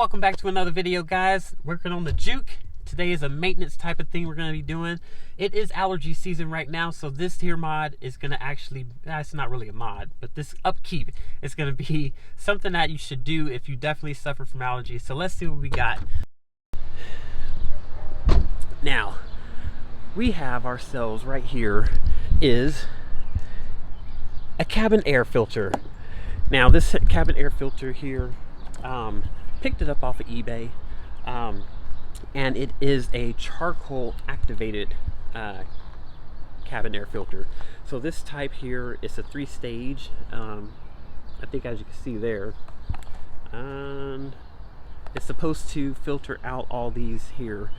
welcome back to another video, guys. Working on the Juke. Today is a maintenance type of thing we're going to be doing. It is allergy season right now, so this here mod is going to actually, it's not really a mod, but this upkeep is going to be something that you should do if you definitely suffer from allergies. So let's see what we got. Now, we have ourselves right here is a cabin air filter. Now this cabin air filter here, picked it up off of eBay, and it is a charcoal activated cabin air filter. So this type here is a 3-stage, I think as you can see there, it's supposed to filter out all these here.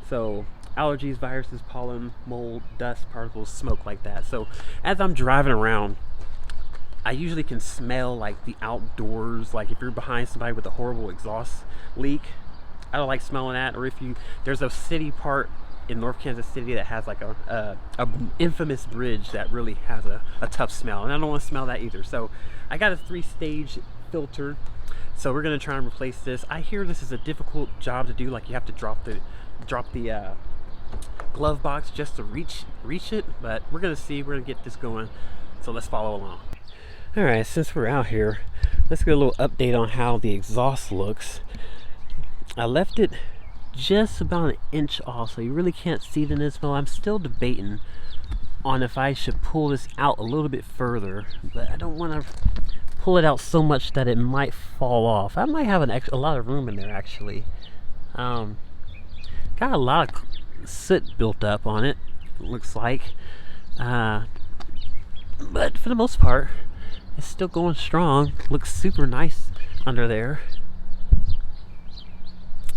So allergies, viruses, pollen, mold, dust, particles, smoke, like that. So as I'm driving around, I usually can smell like the outdoors, like if you're behind somebody with a horrible exhaust leak, I don't like smelling that. Or if there's a city part in North Kansas City that has like a infamous bridge that really has a tough smell, and I don't want to smell that either. So I got a 3-stage filter, so we're gonna try and replace this. I hear this is a difficult job to do, like you have to drop the glove box just to reach it, but we're gonna see. We're gonna get this going, so let's follow along. All right, since we're out here, let's get a little update on how the exhaust looks. I left it just about an inch off, so you really can't see the smell. I'm still debating on if I should pull this out a little bit further, but I don't want to pull it out so much that it might fall off. I might have a lot of room in there, actually. Got a lot of soot built up on it, looks like. But for the most part, it's still going strong. Looks super nice under there.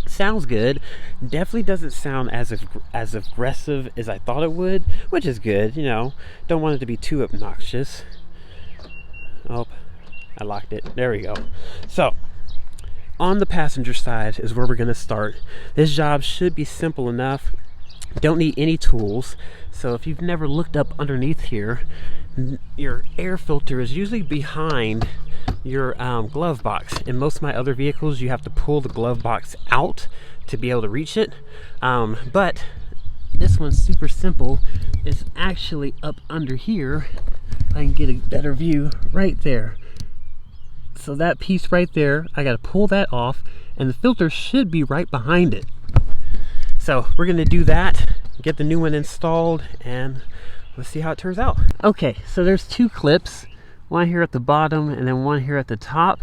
Sounds good. Definitely doesn't sound as aggressive as I thought it would, which is good. You know, don't want it to be too obnoxious. Oh, I locked it. There we go. So on the passenger side is where we're going to start. This job should be simple enough. Don't need any tools. So if you've never looked up underneath here, your air filter is usually behind your glove box. In most of my other vehicles, you have to pull the glove box out to be able to reach it, but this one's super simple. It's actually up under here. If I can get a better view, right there. So that piece right there, I got to pull that off, and the filter should be right behind it. So we're going to do that, get the new one installed, and let's see how it turns out. Okay, so there's 2 clips, one here at the bottom and then one here at the top.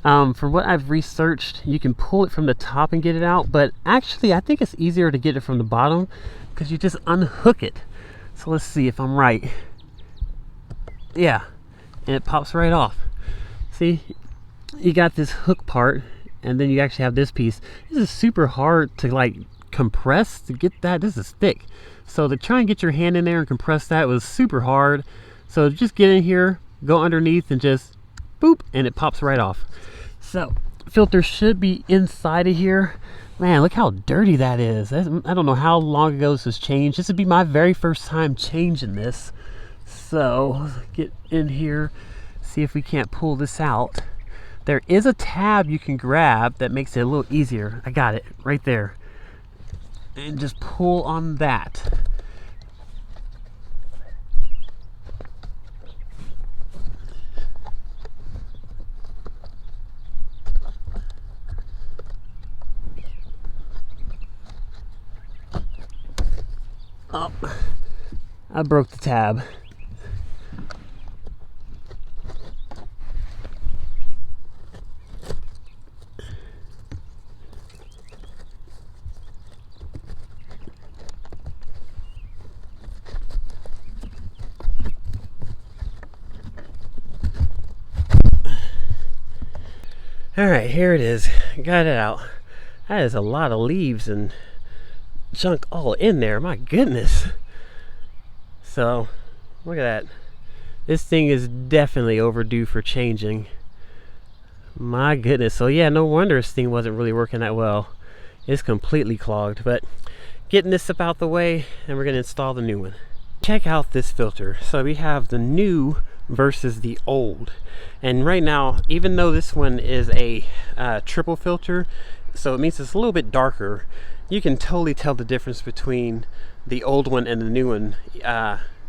From what I've researched, you can pull it from the top and get it out, but actually I think it's easier to get it from the bottom because you just unhook it. So let's see if I'm right. Yeah, and it pops right off. See, you got this hook part, and then you actually have this piece. This is super hard to like compress to get that. This is thick. So to try and get your hand in there and compress that was super hard. So just get in here, go underneath, and just boop, and it pops right off. So filter should be inside of here. Man, look how dirty that is. I don't know how long ago this was changed. This would be my very first time changing this. So let's get in here, see if we can't pull this out. There is a tab you can grab that makes it a little easier. I got it right there. And just pull on that. Oh, I broke the tab. Alright, here it is. Got it out. That is a lot of leaves and junk all in there. My goodness. So, look at that. This thing is definitely overdue for changing. My goodness. So yeah, no wonder this thing wasn't really working that well. It's completely clogged. But getting this up out the way, and we're going to install the new one. Check out this filter. So we have the new versus the old, and right now, even though this one is a triple filter, so it means it's a little bit darker. You can totally tell the difference between the old one and the new one.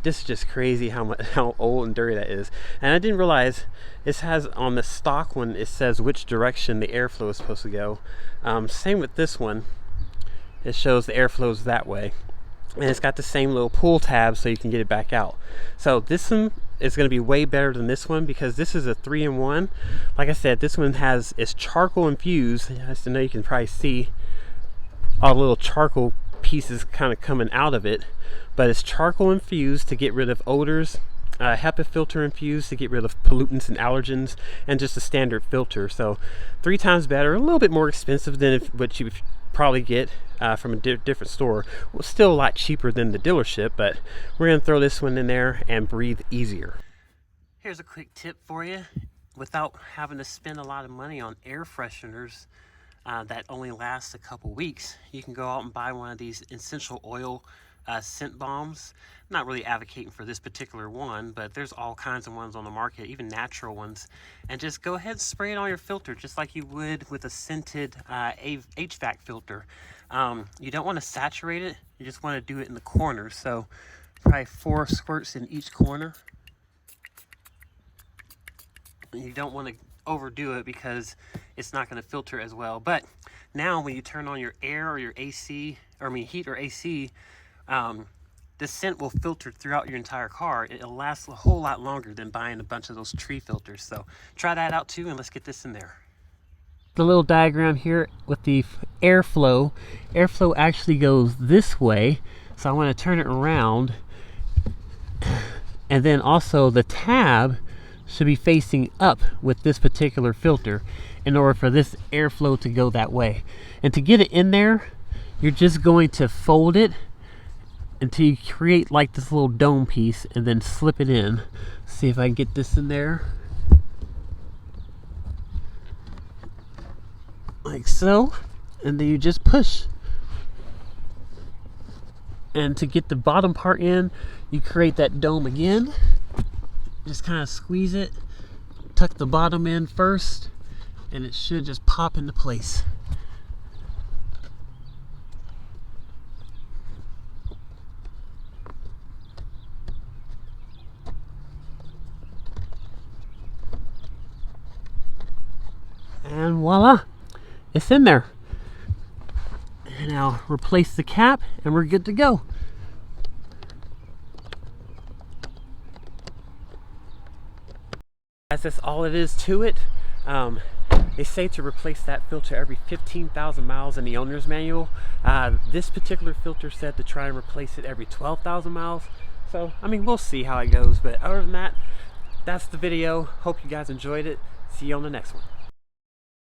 This is just crazy how old and dirty that is. And I didn't realize this has, on the stock one, it says which direction the airflow is supposed to go. Same with this one. It shows the airflow is that way. And it's got the same little pull tab so you can get it back out. So this one is going to be way better than this one because this is a 3-in-1. Like I said, this one is charcoal infused. I know you can probably see all the little charcoal pieces kind of coming out of it, but it's charcoal infused to get rid of odors, HEPA filter infused to get rid of pollutants and allergens, and just a standard filter. So 3 times better, a little bit more expensive than what you probably get from a different store. Well, still a lot cheaper than the dealership, but we're going to throw this one in there and breathe easier. Here's a quick tip for you. Without having to spend a lot of money on air fresheners that only last a couple weeks, you can go out and buy one of these essential oil scent bombs. I'm not really advocating for this particular one, but there's all kinds of ones on the market, even natural ones, and just go ahead and spray it on your filter just like you would with a scented HVAC filter. You don't want to saturate it, you just want to do it in the corners, so probably 4 squirts in each corner. You don't want to overdo it because it's not going to filter as well. But now when you turn on your air or your AC, or I mean heat or AC, the scent will filter throughout your entire car. It'll last a whole lot longer than buying a bunch of those tree filters. So try that out too, and let's get this in there. The little diagram here with the airflow actually goes this way, so I want to turn it around, and then also the tab should be facing up with this particular filter in order for this airflow to go that way. And to get it in there, you're just going to fold it until you create like this little dome piece and then slip it in. See if I can get this in there. Like so. And then you just push. And to get the bottom part in, you create that dome again. Just kind of squeeze it, tuck the bottom in first, and it should just pop into place. And voila, it's in there. And now replace the cap and we're good to go. That's all it is to it. They say to replace that filter every 15,000 miles in the owner's manual. This particular filter said to try and replace it every 12,000 miles. So, I mean, we'll see how it goes. But other than that, that's the video. Hope you guys enjoyed it. See you on the next one.